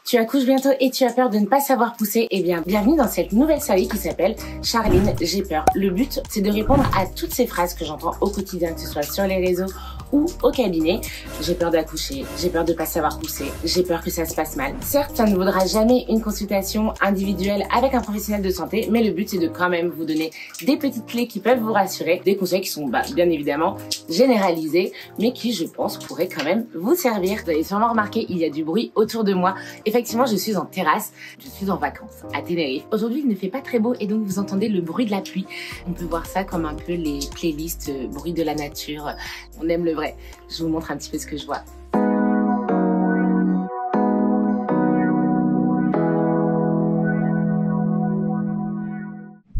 Tu accouches bientôt et tu as peur de ne pas savoir pousser? Eh bien, bienvenue dans cette nouvelle série qui s'appelle Charline, j'ai peur. Le but, c'est de répondre à toutes ces phrases que j'entends au quotidien, que ce soit sur les réseaux ou au cabinet. J'ai peur d'accoucher, j'ai peur de ne pas savoir pousser, j'ai peur que ça se passe mal. Certes, ça ne vaudra jamais une consultation individuelle avec un professionnel de santé, mais le but, c'est de quand même vous donner des petites clés qui peuvent vous rassurer, des conseils qui sont bien évidemment généralisés, mais qui, je pense, pourraient quand même vous servir. Vous avez sûrement remarqué, il y a du bruit autour de moi. Effectivement, je suis en terrasse, je suis en vacances à Tenerife. Aujourd'hui, il ne fait pas très beau et donc vous entendez le bruit de la pluie. On peut voir ça comme un peu les playlists bruit de la nature. On aime le vrai. Je vous montre un petit peu ce que je vois.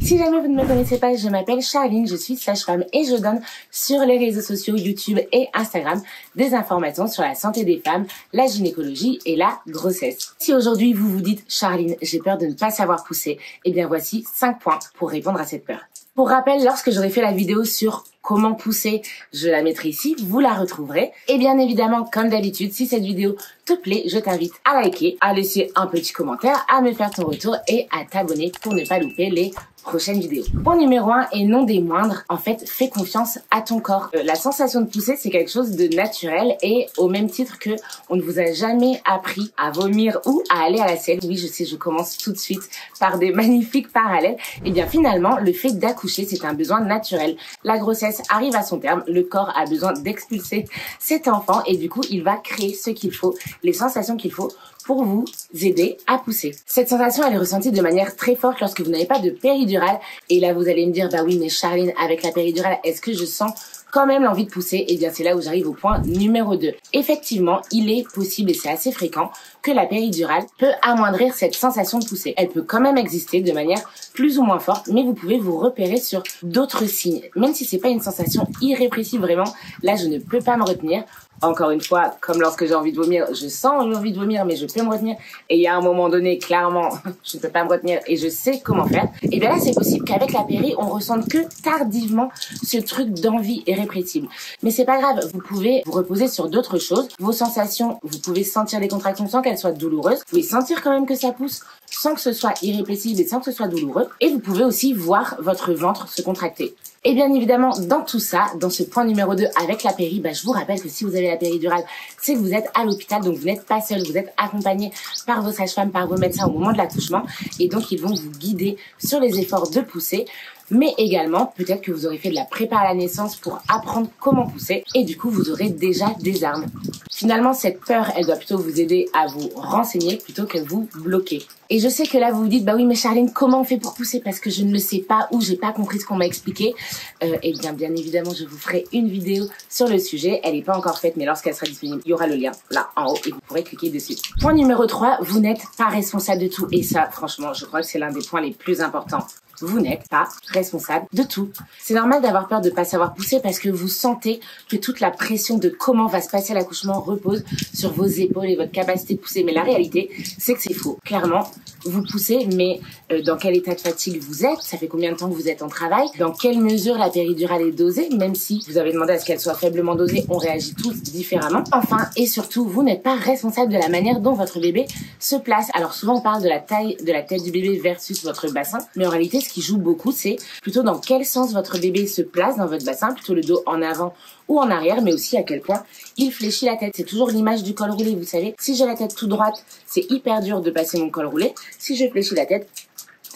Si jamais vous ne me connaissez pas, je m'appelle Charline, je suis sage-femme et je donne sur les réseaux sociaux YouTube et Instagram des informations sur la santé des femmes, la gynécologie et la grossesse. Si aujourd'hui vous vous dites Charline, j'ai peur de ne pas savoir pousser, eh bien voici 5 points pour répondre à cette peur. Pour rappel, lorsque j'aurai fait la vidéo sur comment pousser, je la mettrai ici, vous la retrouverez. Et bien évidemment, comme d'habitude, si cette vidéo te plaît, je t'invite à liker, à laisser un petit commentaire, à me faire ton retour et à t'abonner pour ne pas louper les prochaines vidéos. Point numéro 1 et non des moindres, en fait, fais confiance à ton corps. La sensation de pousser, c'est quelque chose de naturel et au même titre que on ne vous a jamais appris à vomir ou à aller à la selle. Oui, je sais, je commence tout de suite par des magnifiques parallèles. Et bien finalement, le fait d'accoucher, c'est un besoin naturel. La grossesse arrive à son terme, le corps a besoin d'expulser cet enfant et du coup, il va créer ce qu'il faut, les sensations qu'il faut pour vous aider à pousser. Cette sensation, elle est ressentie de manière très forte lorsque vous n'avez pas de péridurale. Et là, vous allez me dire, bah oui, mais Charline, avec la péridurale, est-ce que je sens quand même l'envie de pousser? Et bien, c'est là où j'arrive au point numéro 2. Effectivement, il est possible, et c'est assez fréquent, que la péridurale peut amoindrir cette sensation de pousser. Elle peut quand même exister de manière plus ou moins forte, mais vous pouvez vous repérer sur d'autres signes. Même si c'est pas une sensation irrépressible vraiment, là, je ne peux pas me retenir. Encore une fois, comme lorsque j'ai envie de vomir, je sens envie de vomir, mais je peux me retenir. Et il y a un moment donné, clairement, je ne peux pas me retenir et je sais comment faire. Et bien là, c'est possible qu'avec la péri, on ressente que tardivement ce truc d'envie irrépressible. Mais c'est pas grave, vous pouvez vous reposer sur d'autres choses. Vos sensations, vous pouvez sentir les contractions sans qu'elles soient douloureuses. Vous pouvez sentir quand même que ça pousse sans que ce soit irrépressible et sans que ce soit douloureux. Et vous pouvez aussi voir votre ventre se contracter. Et bien évidemment, dans tout ça, dans ce point numéro 2 avec la péri, je vous rappelle que si vous avez la péridurale, c'est que vous êtes à l'hôpital, donc vous n'êtes pas seul, vous êtes accompagné par vos sages-femmes, par vos médecins au moment de l'accouchement, et donc ils vont vous guider sur les efforts de pousser, mais également, peut-être que vous aurez fait de la prépa à la naissance pour apprendre comment pousser, et du coup, vous aurez déjà des armes. Finalement, cette peur, elle doit plutôt vous aider à vous renseigner plutôt que vous bloquer. Et je sais que là, vous vous dites, bah oui, mais Charline, comment on fait pour pousser? Parce que je ne le sais pas ou j'ai pas compris ce qu'on m'a expliqué. Eh bien évidemment, je vous ferai une vidéo sur le sujet. Elle n'est pas encore faite, mais lorsqu'elle sera disponible, il y aura le lien là en haut et vous pourrez cliquer dessus. Point numéro 3, vous n'êtes pas responsable de tout. Et ça, franchement, je crois que c'est l'un des points les plus importants. Vous n'êtes pas responsable de tout. C'est normal d'avoir peur de pas savoir pousser parce que vous sentez que toute la pression de comment va se passer l'accouchement repose sur vos épaules et votre capacité de pousser. Mais la réalité, c'est que c'est faux. Clairement, vous poussez, mais dans quel état de fatigue vous êtes? Ça fait combien de temps que vous êtes en travail? Dans quelle mesure la péridurale est dosée? Même si vous avez demandé à ce qu'elle soit faiblement dosée, on réagit tous différemment. Enfin, et surtout, vous n'êtes pas responsable de la manière dont votre bébé se place. Alors souvent, on parle de la taille de la tête du bébé versus votre bassin, mais en réalité, ce qui joue beaucoup, c'est plutôt dans quel sens votre bébé se place dans votre bassin, plutôt le dos en avant ou en arrière, mais aussi à quel point il fléchit la tête. C'est toujours l'image du col roulé, vous savez. Si j'ai la tête tout droite, c'est hyper dur de passer mon col roulé. Si je fléchis la tête,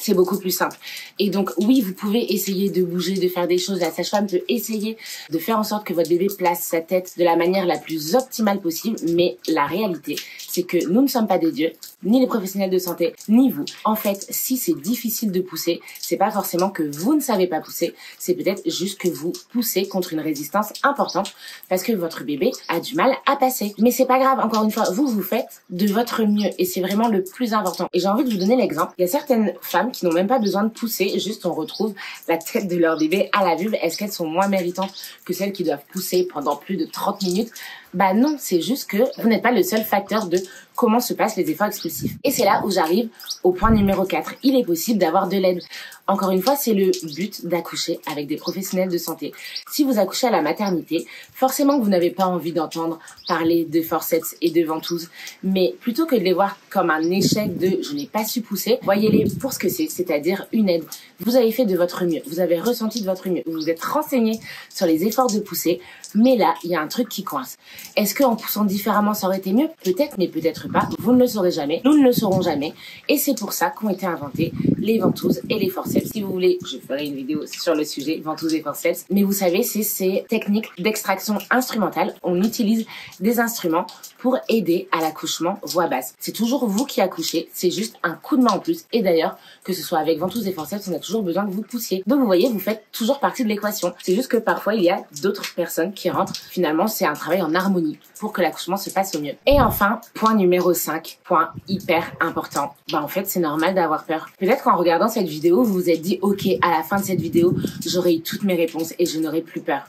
c'est beaucoup plus simple. Et donc, oui, vous pouvez essayer de bouger, de faire des choses. La sage-femme peut essayer de faire en sorte que votre bébé place sa tête de la manière la plus optimale possible. Mais la réalité, c'est que nous ne sommes pas des dieux, ni les professionnels de santé, ni vous. En fait, si c'est difficile de pousser, c'est pas forcément que vous ne savez pas pousser. C'est peut-être juste que vous poussez contre une résistance importante parce que votre bébé a du mal à passer. Mais c'est pas grave. Encore une fois, vous faites de votre mieux et c'est vraiment le plus important. Et j'ai envie de vous donner l'exemple. Il y a certaines femmes qui n'ont même pas besoin de pousser, juste on retrouve la tête de leur bébé à la vulve. Est-ce qu'elles sont moins méritantes que celles qui doivent pousser pendant plus de 30 minutes? Bah non, c'est juste que vous n'êtes pas le seul facteur de comment se passent les efforts expulsifs. Et c'est là où j'arrive au point numéro 4. Il est possible d'avoir de l'aide. Encore une fois, c'est le but d'accoucher avec des professionnels de santé. Si vous accouchez à la maternité, forcément que vous n'avez pas envie d'entendre parler de forceps et de ventouses, mais plutôt que de les voir comme un échec de « je n'ai pas su pousser », voyez-les pour ce que c'est, c'est-à-dire une aide. Vous avez fait de votre mieux, vous avez ressenti de votre mieux, vous vous êtes renseigné sur les efforts de pousser, mais là, il y a un truc qui coince. Est-ce qu'en poussant différemment, ça aurait été mieux? Peut-être, mais peut-être pas. Vous ne le saurez jamais, nous ne le saurons jamais, et c'est pour ça qu'ont été inventés les ventouses et les forceps. Si vous voulez, je ferai une vidéo sur le sujet, ventouses et forceps. Mais vous savez, c'est ces techniques d'extraction instrumentale. On utilise des instruments pour aider à l'accouchement voix basse. C'est toujours vous qui accouchez, c'est juste un coup de main en plus. Et d'ailleurs, que ce soit avec ventouses et forceps, on a toujours besoin que vous poussiez. Donc vous voyez, vous faites toujours partie de l'équation. C'est juste que parfois, il y a d'autres personnes qui rentrent. Finalement, c'est un travail en harmonie pour que l'accouchement se passe au mieux. Et enfin, point numéro 5, point hyper important. En fait, c'est normal d'avoir peur. Peut-être qu'en regardant cette vidéo, vous vous êtes dit, ok, à la fin de cette vidéo, j'aurai eu toutes mes réponses et je n'aurai plus peur.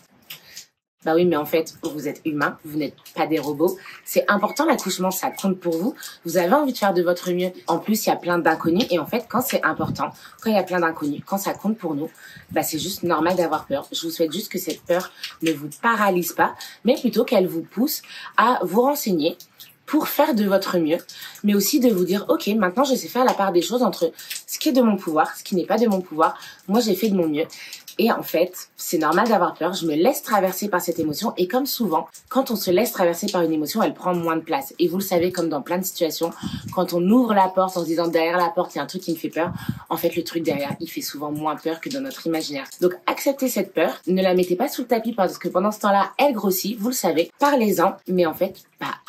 Bah oui, mais en fait, vous êtes humain, vous n'êtes pas des robots. C'est important, l'accouchement, ça compte pour vous. Vous avez envie de faire de votre mieux. En plus, il y a plein d'inconnus. Et en fait, quand c'est important, quand il y a plein d'inconnus, quand ça compte pour nous, c'est juste normal d'avoir peur. Je vous souhaite juste que cette peur ne vous paralyse pas, mais plutôt qu'elle vous pousse à vous renseigner pour faire de votre mieux, mais aussi de vous dire, ok, maintenant je sais faire la part des choses entre ce qui est de mon pouvoir, ce qui n'est pas de mon pouvoir. Moi, j'ai fait de mon mieux. Et en fait, c'est normal d'avoir peur. Je me laisse traverser par cette émotion. Et comme souvent, quand on se laisse traverser par une émotion, elle prend moins de place. Et vous le savez, comme dans plein de situations, quand on ouvre la porte en se disant derrière la porte, il y a un truc qui me fait peur. En fait, le truc derrière, il fait souvent moins peur que dans notre imaginaire. Donc, acceptez cette peur. Ne la mettez pas sous le tapis parce que pendant ce temps-là, elle grossit. Vous le savez. Parlez-en. Mais en fait,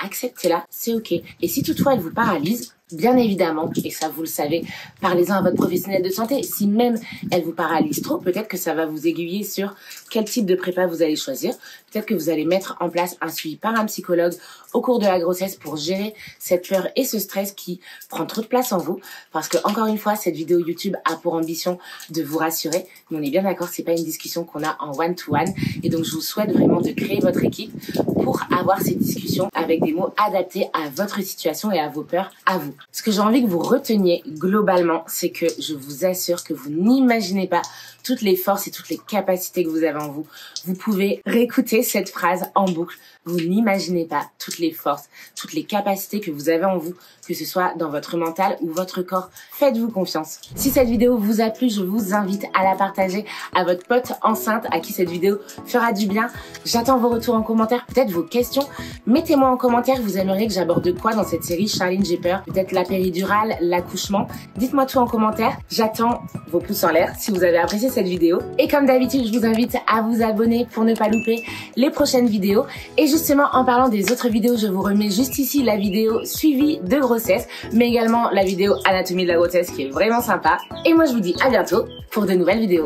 acceptez-la. C'est ok. Et si toutefois elle vous paralyse, bien évidemment, et ça vous le savez, parlez-en à votre professionnel de santé. Si même elle vous paralyse trop, peut-être que ça va vous aiguiller sur quel type de prépa vous allez choisir. Peut-être que vous allez mettre en place un suivi par un psychologue au cours de la grossesse pour gérer cette peur et ce stress qui prend trop de place en vous. Parce que, encore une fois, cette vidéo YouTube a pour ambition de vous rassurer. Mais on est bien d'accord, c'est pas une discussion qu'on a en one-to-one. Et donc, je vous souhaite vraiment de créer votre équipe pour avoir ces discussions avec des mots adaptés à votre situation et à vos peurs, à vous. Ce que j'ai envie que vous reteniez globalement, c'est que je vous assure que vous n'imaginez pas toutes les forces et toutes les capacités que vous avez en vous. Vous pouvez réécouter cette phrase en boucle. Vous n'imaginez pas toutes les forces, toutes les capacités que vous avez en vous, que ce soit dans votre mental ou votre corps. Faites-vous confiance. Si cette vidéo vous a plu, je vous invite à la partager à votre pote enceinte à qui cette vidéo fera du bien. J'attends vos retours en commentaire, peut-être vos questions. Mettez-moi en commentaire, vous aimeriez que j'aborde quoi dans cette série Charline, j'ai peur. Peut-être la péridurale, l'accouchement. Dites-moi tout en commentaire. J'attends vos pouces en l'air si vous avez apprécié cette vidéo. Et comme d'habitude, je vous invite à vous abonner pour ne pas louper les prochaines vidéos. Et justement, en parlant des autres vidéos, je vous remets juste ici la vidéo suivie de grossesse, mais également la vidéo anatomie de la grossesse qui est vraiment sympa. Et moi, je vous dis à bientôt pour de nouvelles vidéos.